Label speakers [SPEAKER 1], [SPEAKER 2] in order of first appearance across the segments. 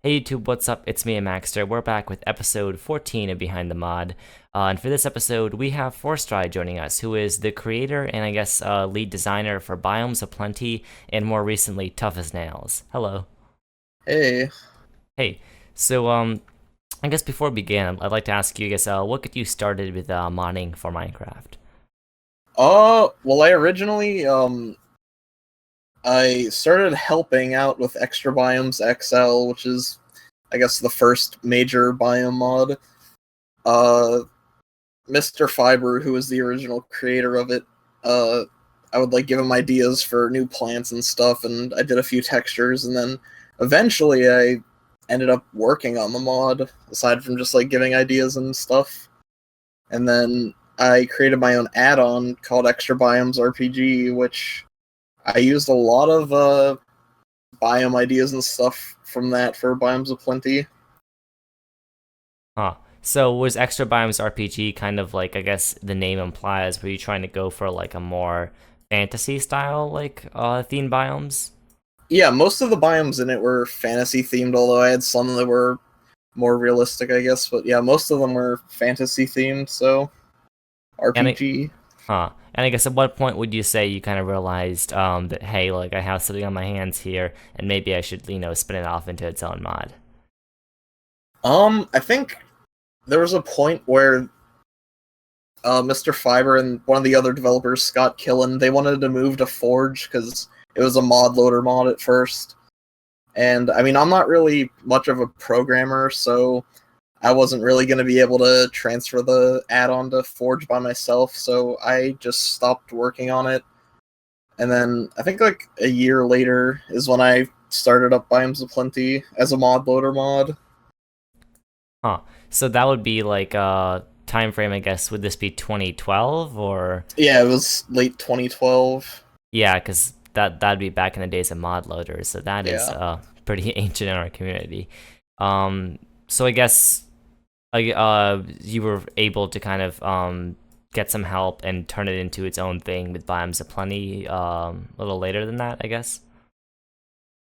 [SPEAKER 1] Hey YouTube, what's up? It's me, Amaxter. We're back with episode 14 of Behind the Mod. And for this episode, we have Forstride joining us, who is the creator and I guess lead designer for Biomes O Plenty and more recently Tough as Nails. Hello.
[SPEAKER 2] Hey.
[SPEAKER 1] Hey. So, I guess before we begin, I'd like to ask you, I guess, what got you started with modding for Minecraft?
[SPEAKER 2] Well, I originally, I started helping out with Extra Biomes XL, which is, I guess, the first major biome mod. Uh, Mr. Fiber, who was the original creator of it, uh, I would, like, give him ideas for new plants and stuff, and I did a few textures, and then eventually I ended up working on the mod, aside from just, like, giving ideas and stuff. And then I created my own add-on called Extra Biomes RPG, which I used a lot of biome ideas and stuff from that for Biomes O Plenty.
[SPEAKER 1] Huh. So was Extra Biomes RPG kind of like, I guess the name implies, were you trying to go for like a more fantasy style, like, theme biomes?
[SPEAKER 2] Yeah, most of the biomes in it were fantasy themed, although I had some that were more realistic, I guess. But yeah, most of them were fantasy themed, so
[SPEAKER 1] And I,
[SPEAKER 2] RPG.
[SPEAKER 1] And I guess at what point would you say you kind of realized that hey, like I have something on my hands here, and maybe I should spin it off into its own mod?
[SPEAKER 2] I think there was a point where Mr. Fiber and one of the other developers, Scott Killen, they wanted to move to Forge because it was a mod loader mod at first. And I mean, I'm not really much of a programmer, so I wasn't really going to be able to transfer the add-on to Forge by myself, so I just stopped working on it. And then I think like a year later is when I started up Biomes O Plenty as a mod loader mod.
[SPEAKER 1] Huh. So that would be like time frame, I guess. Would this be 2012 or
[SPEAKER 2] Yeah, it was late 2012.
[SPEAKER 1] yeah, because that'd be back in the days of mod loaders. So that is
[SPEAKER 2] Yeah.
[SPEAKER 1] pretty ancient in our community. So I guess you were able to kind of get some help and turn it into its own thing with Biomes O Plenty a little later than that, I guess.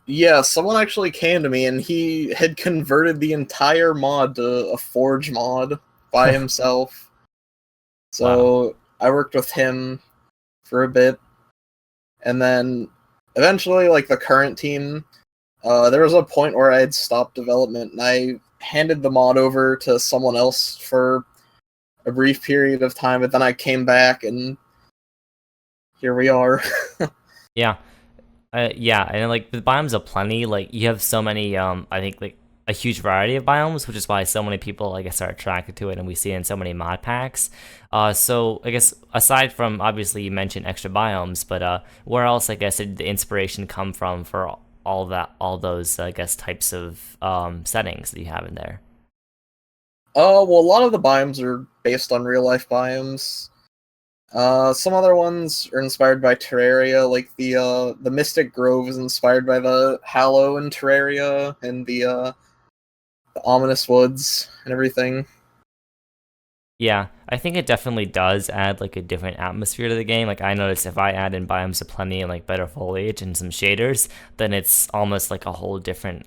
[SPEAKER 2] Yeah, someone actually came to me and he had converted the entire mod to a Forge mod by himself.
[SPEAKER 1] Wow.
[SPEAKER 2] So I worked with him for a bit, and then eventually, like the current team, there was a point where I had stopped development, and I handed the mod over to someone else for a brief period of time, but then I came back, and here we are.
[SPEAKER 1] Yeah. Yeah, and like the biomes are plenty. Like you have so many. I think like a huge variety of biomes, which is why so many people, I guess, are attracted to it, and we see it in so many mod packs. So I guess aside from obviously you mentioned extra biomes, but where else, I guess, did the inspiration come from for all those, I guess, types of settings that you have in there?
[SPEAKER 2] Well, a lot of the biomes are based on real life biomes. Some other ones are inspired by Terraria, like the Mystic Grove is inspired by the Hallow in Terraria, and the Ominous Woods and everything.
[SPEAKER 1] Yeah, I think it definitely does add like a different atmosphere to the game. Like I noticed if I add in biomes of plenty and like better foliage and some shaders, then it's almost like a whole different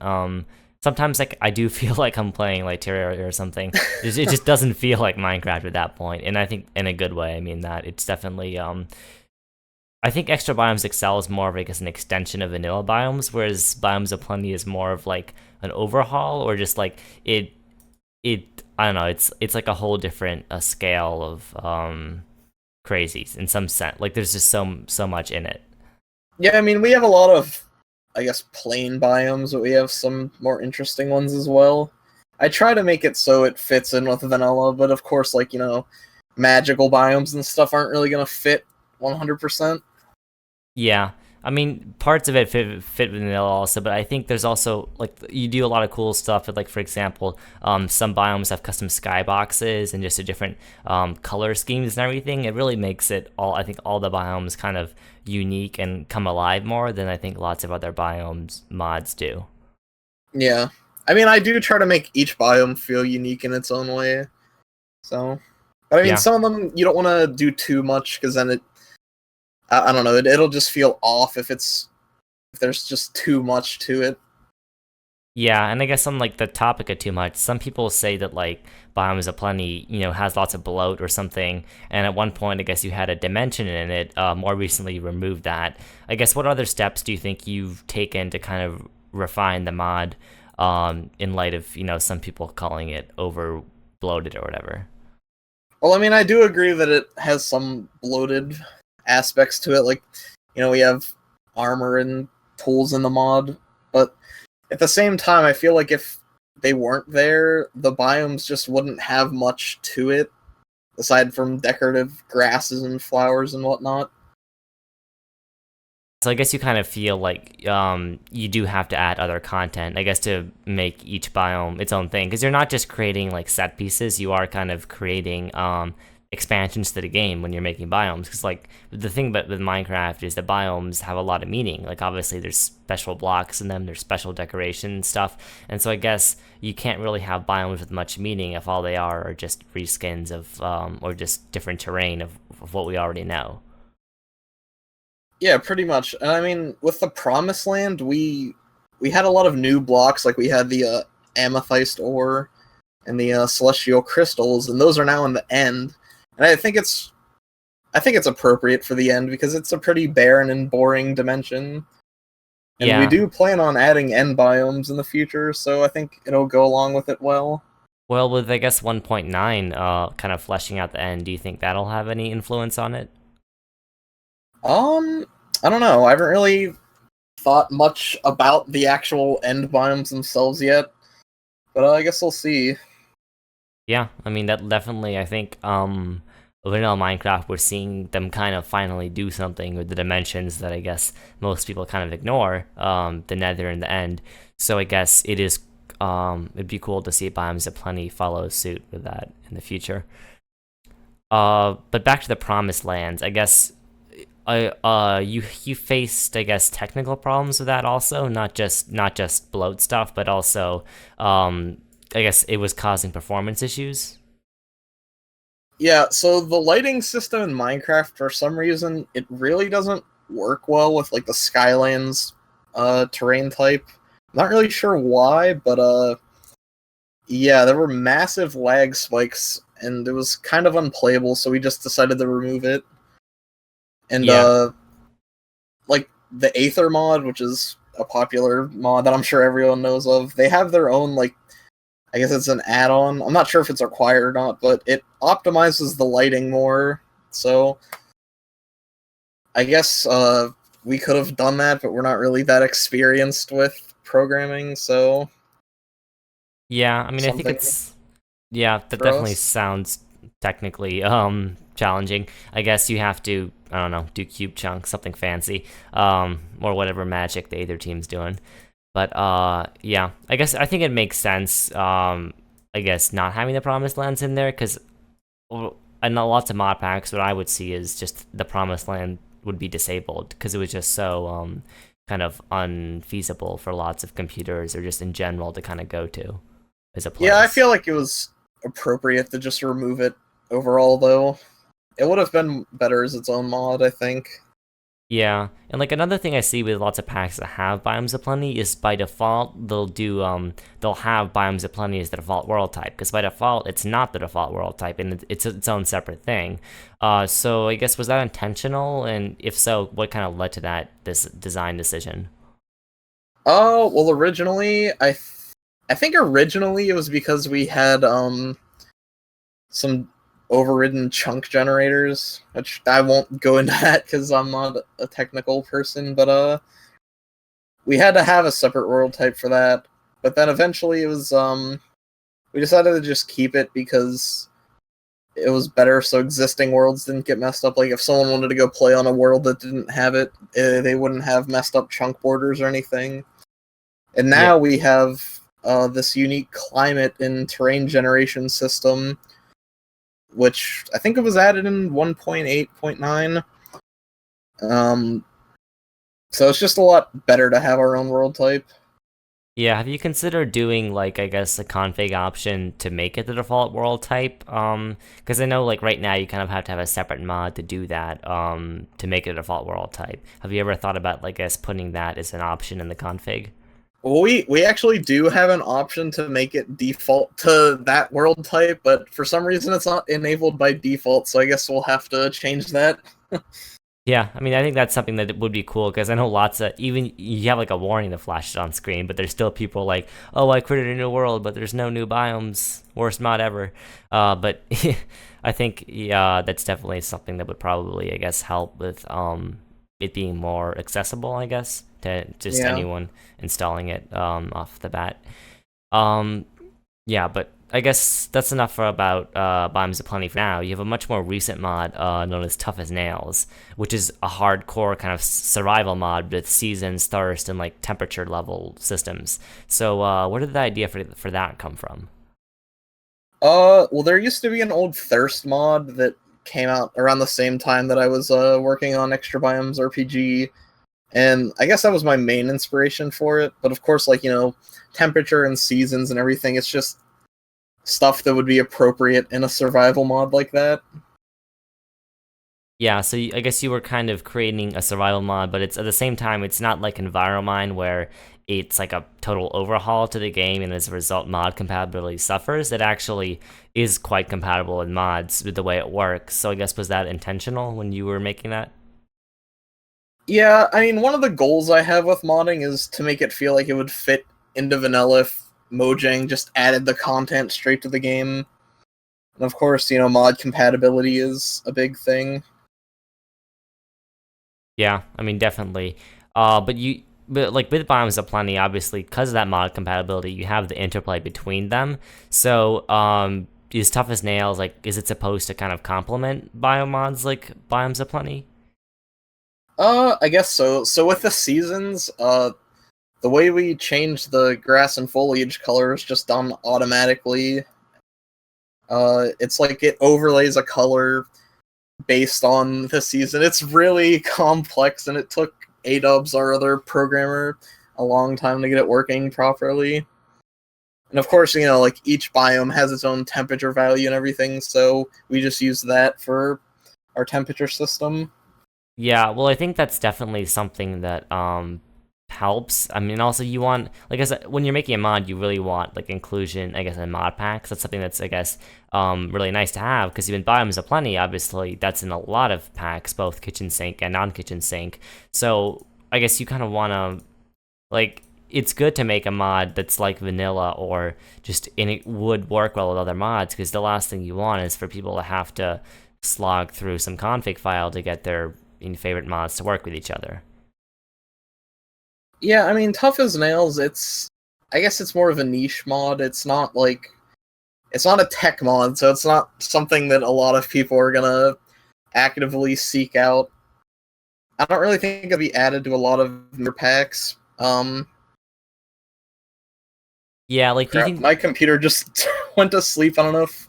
[SPEAKER 1] sometimes like I do feel like I'm playing like Terraria or something. It just doesn't feel like Minecraft at that point. And I think in a good way, I mean that it's definitely I think Extra Biomes Excel is more of like as an extension of vanilla biomes, whereas Biomes of Plenty is more of like an overhaul or just like it I don't know, it's like a whole different scale of crazies in some sense. Like there's just so much in it.
[SPEAKER 2] Yeah, I mean, we have a lot of, I guess, plain biomes, but we have some more interesting ones as well. I try to make it so it fits in with vanilla, but of course, like, magical biomes and stuff aren't really going to fit 100%.
[SPEAKER 1] Yeah. I mean, parts of it fit vanilla also, but I think there's also like you do a lot of cool stuff with, like, for example, some biomes have custom skyboxes and just a different color schemes and everything. It really makes it all, I think, all the biomes kind of unique and come alive more than I think lots of other biomes mods do.
[SPEAKER 2] Yeah. I mean, I do try to make each biome feel unique in its own way. So, but I mean,
[SPEAKER 1] Yeah.
[SPEAKER 2] some of them you don't want to do too much because then I don't know, it'll just feel off if there's just too much to it.
[SPEAKER 1] Yeah, and I guess on like the topic of too much, some people say that like Biomes O Plenty, has lots of bloat or something. And at one point, I guess you had a dimension in it. More recently, you removed that. I guess what other steps do you think you've taken to kind of refine the mod, in light of some people calling it over bloated or whatever?
[SPEAKER 2] Well, I mean, I do agree that it has some bloated aspects to it. Like, we have armor and tools in the mod, but at the same time, I feel like if they weren't there, the biomes just wouldn't have much to it, aside from decorative grasses and flowers and whatnot.
[SPEAKER 1] So I guess you kind of feel like you do have to add other content, I guess, to make each biome its own thing, because you're not just creating like set pieces, you are kind of creating expansions to the game when you're making biomes. Because like the thing about with Minecraft is the biomes have a lot of meaning. Like obviously there's special blocks in them, there's special decoration stuff, and so I guess you can't really have biomes with much meaning if all they are just reskins of or just different terrain of what we already know.
[SPEAKER 2] Yeah, pretty much. And I mean, with the Promised Land, we had a lot of new blocks. Like we had the amethyst ore and the celestial crystals, and those are now in the end. And I think it's appropriate for the end because it's a pretty barren and boring dimension. And we
[SPEAKER 1] Yeah.
[SPEAKER 2] do plan on adding end biomes in the future, so I think it'll go along with it well.
[SPEAKER 1] Well, with I guess 1.9 kind of fleshing out the end, do you think that'll have any influence on it?
[SPEAKER 2] Um, I don't know. I haven't really thought much about the actual end biomes themselves yet, but I guess we'll see.
[SPEAKER 1] Yeah, I mean that definitely. I think vanilla Minecraft, we're seeing them kind of finally do something with the dimensions that I guess most people kind of ignore, the Nether and the End. So I guess it'd be cool to see Biomes of Plenty follow suit with that in the future. But back to the Promised Lands, I guess. You faced, I guess, technical problems with that also, not just bloat stuff, but also I guess it was causing performance issues.
[SPEAKER 2] Yeah, so the lighting system in Minecraft, for some reason, it really doesn't work well with like the Skylands terrain type. Not really sure why, but yeah, there were massive lag spikes and it was kind of unplayable, so we just decided to remove it. And
[SPEAKER 1] Yeah,
[SPEAKER 2] like the Aether mod, which is a popular mod that I'm sure everyone knows of, they have their own like, I guess it's an add-on. I'm not sure if it's required or not, but it optimizes the lighting more. So I guess we could have done that, but we're not really that experienced with programming, so
[SPEAKER 1] yeah. I mean, I think
[SPEAKER 2] something
[SPEAKER 1] it's yeah. That
[SPEAKER 2] for
[SPEAKER 1] definitely
[SPEAKER 2] us.
[SPEAKER 1] sounds technically challenging. I guess you have to, I don't know, do cube chunks, something fancy, or whatever magic the other team's doing. But yeah, I think it makes sense. I guess not having the promised lands in there because I know lots of mod packs. What I would see is just the promised land would be disabled because it was just so kind of unfeasible for lots of computers or just in general to kind of go to as a
[SPEAKER 2] Yeah, I
[SPEAKER 1] place.
[SPEAKER 2] feel like it was appropriate to just remove it overall, though. It would have been better as its own mod, I think.
[SPEAKER 1] Yeah, and like another thing I see with lots of packs that have Biomes of Plenty is by default they'll have Biomes of Plenty as the default world type because by default it's not the default world type and it's its own separate thing. So I guess was that intentional, and if so, what kind of led to this design decision?
[SPEAKER 2] Oh, well, originally, I think originally it was because we had some overridden chunk generators, which I won't go into that because I'm not a technical person, but we had to have a separate world type for that. But then eventually it was we decided to just keep it because it was better so existing worlds didn't get messed up. Like if someone wanted to go play on a world that didn't have it, they wouldn't have messed up chunk borders or anything. And
[SPEAKER 1] Yeah,
[SPEAKER 2] now we have this unique climate and terrain generation system, which I think it was added in 1.8.9. Um, so it's just a lot better to have our own world type.
[SPEAKER 1] yeah. Have you considered doing like I guess a config option to make it the default world type? Because I know like right now you kind of have to have a separate mod to do that. To make it a default world type. Have you ever thought about like I guess putting that as an option in the config?
[SPEAKER 2] Well, we actually do have an option to make it default to that world type, but for some reason it's not enabled by default, so I guess we'll have to change that.
[SPEAKER 1] Yeah, I mean, I think that's something that would be cool because I know lots of even you have like a warning that flashes on screen, but there's still people like, oh, I created a new world, but there's no new biomes, worst mod ever. But I think yeah, that's definitely something that would probably, I guess, help with it being more accessible, I guess, to just
[SPEAKER 2] Yeah.
[SPEAKER 1] anyone installing it off the bat. Um, yeah, but I guess that's enough for about Biomes O Plenty for now. You have a much more recent mod known as Tough as Nails, which is a hardcore kind of survival mod with seasons, thirst, and like temperature level systems. So, where did the idea for that come from?
[SPEAKER 2] Well, there used to be an old thirst mod that came out around the same time that I was working on Extra Biomes RPG, and I guess that was my main inspiration for it. But of course, like, temperature and seasons and everything, it's just stuff that would be appropriate in a survival mod like that.
[SPEAKER 1] Yeah, so I guess you were kind of creating a survival mod, but it's at the same time it's not like Enviromine where it's like a total overhaul to the game, and as a result, mod compatibility suffers. It actually is quite compatible in mods with the way it works. So I guess was that intentional when you were making that?
[SPEAKER 2] Yeah, I mean, one of the goals I have with modding is to make it feel like it would fit into vanilla if Mojang just added the content straight to the game. And of course, mod compatibility is a big thing.
[SPEAKER 1] Yeah, I mean definitely. But like with Biomes O Plenty, obviously because of that mod compatibility, you have the interplay between them. So is Tough as Nails like is it supposed to kind of complement biomods like Biomes O Plenty?
[SPEAKER 2] I guess so. So with the seasons, the way we change the grass and foliage color is just done automatically. It's like it overlays a color based on the season. It's really complex, and it took Adubs, our other programmer, a long time to get it working properly. And of course, like each biome has its own temperature value and everything, so we just use that for our temperature system.
[SPEAKER 1] Yeah, well, I think that's definitely something that helps. I mean, also you want, like I said, when you're making a mod, you really want like inclusion, I guess, in mod packs. That's something that's, I guess, really nice to have because even Biomes O Plenty, obviously, that's in a lot of packs, both kitchen sink and non-kitchen sink. So I guess you kind of want to like. It's good to make a mod that's like vanilla or just and it would work well with other mods because the last thing you want is for people to have to slog through some config file to get their favorite mods to work with each other.
[SPEAKER 2] Yeah, I mean, Tough as Nails, I guess it's more of a niche mod. It's not a tech mod, so it's not something that a lot of people are gonna actively seek out. I don't really think it'll be added to a lot of newer packs.
[SPEAKER 1] Yeah, like, do you
[SPEAKER 2] Crap,
[SPEAKER 1] think
[SPEAKER 2] my computer just went to sleep. I don't know if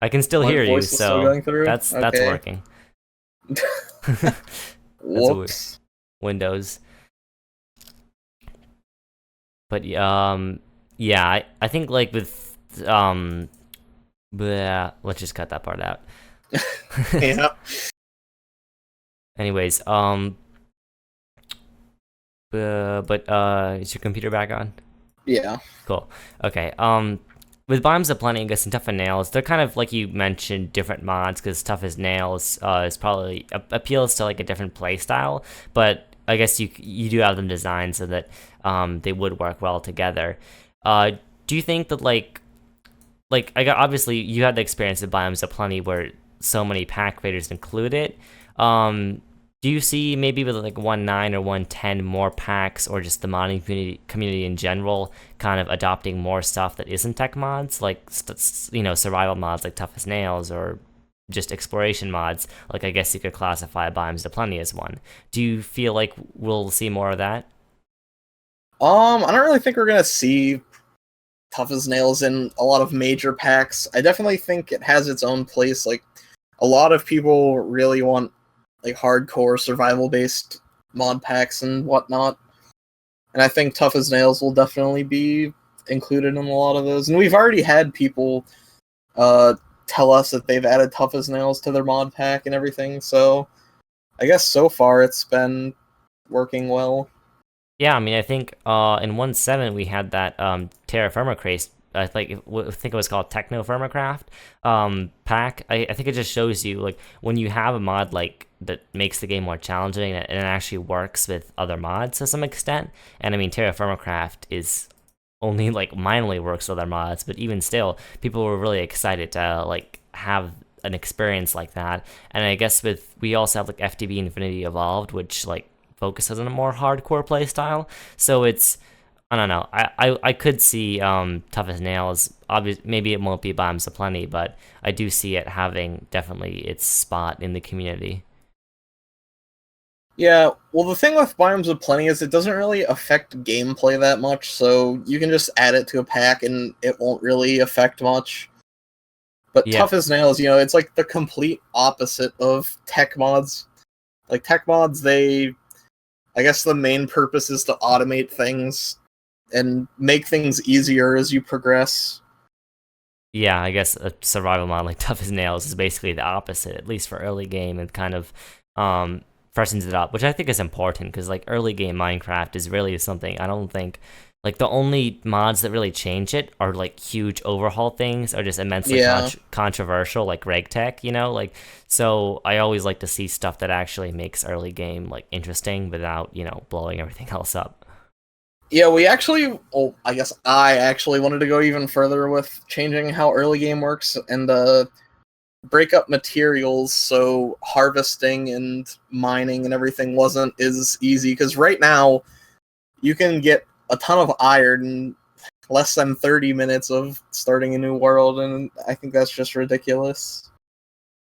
[SPEAKER 1] I can still
[SPEAKER 2] my
[SPEAKER 1] hear you?
[SPEAKER 2] voice is still
[SPEAKER 1] So
[SPEAKER 2] going through.
[SPEAKER 1] that's
[SPEAKER 2] Okay.
[SPEAKER 1] working. That's weird.
[SPEAKER 2] Whoops.
[SPEAKER 1] Windows, but yeah, I think like with let's just cut that part out.
[SPEAKER 2] Yeah.
[SPEAKER 1] Anyways, but is your computer back on?
[SPEAKER 2] Yeah.
[SPEAKER 1] Cool. Okay. With Biomes O Plenty, I guess, and Tough as Nails, they're kind of like you mentioned, different mods because Tough as Nails is probably appeals to like a different play style, but I guess you do have them designed so that they would work well together. Do you think that I got obviously you had the experience with Biomes O Plenty where so many pack creators include it. Do you see maybe with like 1.9 or 1.10 more packs or just the modding community in general kind of adopting more stuff that isn't tech mods like survival mods like Tough as Nails or just exploration mods like I guess you could classify Biomes O Plenty as one. Do you feel like we'll see more of that?
[SPEAKER 2] I don't really think we're gonna see Tough as Nails in a lot of major packs. I definitely think it has its own place. Like, a lot of people really want like hardcore survival based mod packs and whatnot. And I think Tough as Nails will definitely be included in a lot of those. And we've already had people uh, tell us that they've added Tough as Nails to their mod pack and everything. So I guess so far it's been working well.
[SPEAKER 1] Yeah, I mean, I think in 1.7 we had that Terra Firma Craze. I think it was called Techno Firmacraft pack. I think it just shows you like when you have a mod like that makes the game more challenging and it actually works with other mods to some extent. And I mean, Terra Firmacraft is only like minorly works with other mods, but even still, people were really excited to like have an experience like that. And I guess with we also have like FTB Infinity Evolved, which like focuses on a more hardcore play style. So it's I don't know. I could see Tough as Nails. Obviously, maybe it won't be Biomes O Plenty, but I do see it having definitely its spot in the community.
[SPEAKER 2] Yeah, well, the thing with Biomes of Plenty is it doesn't really affect gameplay that much, so you can just add it to a pack and it won't really affect much. But
[SPEAKER 1] Yeah,
[SPEAKER 2] Tough as Nails, it's like the complete opposite of tech mods. Like, tech mods, I guess the main purpose is to automate things and make things easier as you progress.
[SPEAKER 1] yeah. I guess a survival mod like Tough as Nails is basically the opposite, at least for early game, and kind of um freshens it up, which I think is important because like early game Minecraft is really something I don't think like the only mods that really change it are like huge overhaul things or just immensely
[SPEAKER 2] Yeah.
[SPEAKER 1] controversial like RegTech, like so I always like to see stuff that actually makes early game like interesting without, blowing everything else up.
[SPEAKER 2] Yeah, I guess I actually wanted to go even further with changing how early game works and break up materials so harvesting and mining and everything wasn't as easy. Because right now, you can get a ton of iron in less than 30 minutes of starting a new world, and I think that's just ridiculous.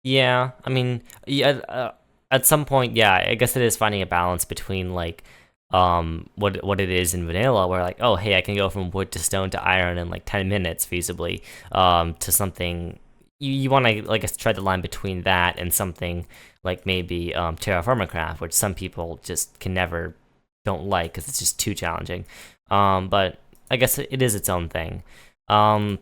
[SPEAKER 1] Yeah, I mean, yeah, at some point, yeah, I guess it is finding a balance between like what it is in vanilla where like, oh, hey, I can go from wood to stone to iron in like 10 minutes feasibly to something you want to like try the line between that and something like maybe terraformacraft, which some people just can never don't like because it's just too challenging. But I guess it is its own thing. Um,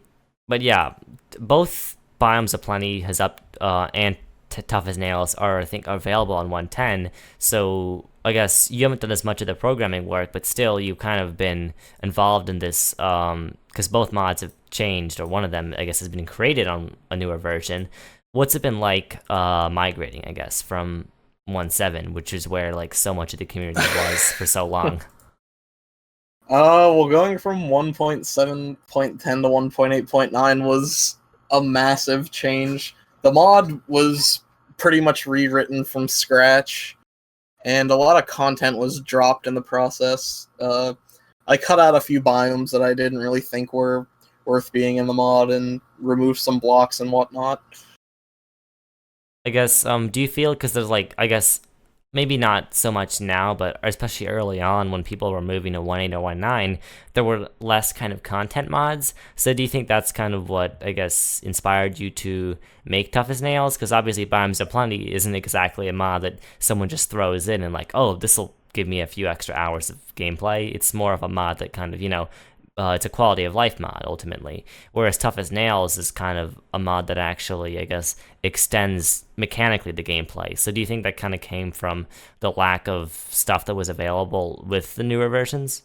[SPEAKER 1] but yeah, both Biomes O Plenty has up and Tough as Nails are I think available on 110. So I guess you haven't done as much of the programming work, but still you've kind of been involved in this because both mods have changed, or one of them I guess has been created on a newer version. What's it been like migrating, I guess, from 1.7, which is where like so much of the community was for so long?
[SPEAKER 2] Well, going from 1.7.10 to 1.8.9 was a massive change. The mod was pretty much rewritten from scratch, and a lot of content was dropped in the process. I cut out a few biomes that I didn't really think were worth being in the mod and removed some blocks and whatnot.
[SPEAKER 1] I guess, do you feel because there's like, I guess, maybe not so much now, but especially early on when people were moving to 1.8 or 1.9, there were less kind of content mods. So do you think that's kind of what, I guess, inspired you to make Tough as Nails? Because obviously Biomes O Plenty isn't exactly a mod that someone just throws in and like, oh, this will give me a few extra hours of gameplay. It's more of a mod that kind of, it's a quality of life mod ultimately. Whereas Tough as Nails is kind of a mod that actually, I guess, extends mechanically the gameplay. So do you think that kind of came from the lack of stuff that was available with the newer versions?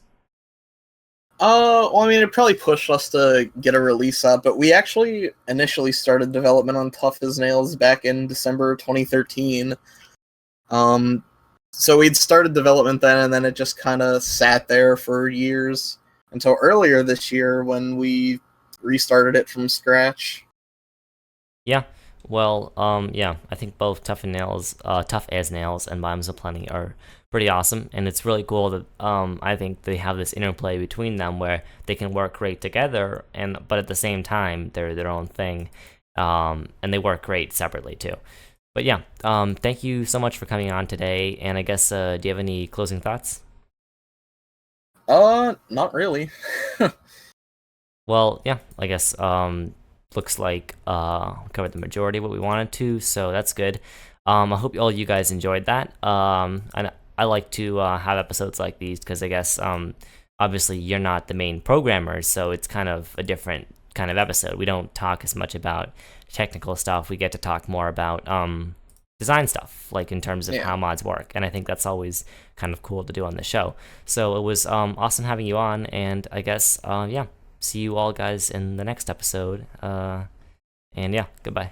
[SPEAKER 2] Well, I mean, it probably pushed us to get a release up, but we actually initially started development on Tough as Nails back in December 2013. Um, so we'd started development then, and then it just kind of sat there for years until earlier this year when we restarted it from scratch.
[SPEAKER 1] Yeah. Well, yeah, I think both Tough as Nails, and Biomes O Plenty are pretty awesome, and it's really cool that I think they have this interplay between them where they can work great together, and but at the same time they're their own thing, and they work great separately too. But yeah, thank you so much for coming on today, and I guess do you have any closing thoughts?
[SPEAKER 2] Not really.
[SPEAKER 1] Well, yeah, I guess looks like we covered the majority of what we wanted to, so that's good. I hope all you guys enjoyed that. And I like to have episodes like these because I guess obviously you're not the main programmer, so it's kind of a different kind of episode. We don't talk as much about technical stuff. We get to talk more about design stuff, like in terms of
[SPEAKER 2] Yeah.
[SPEAKER 1] how mods work. And I think that's always kind of cool to do on the show. So it was awesome having you on, and I guess yeah, see you all guys in the next episode. And yeah, goodbye.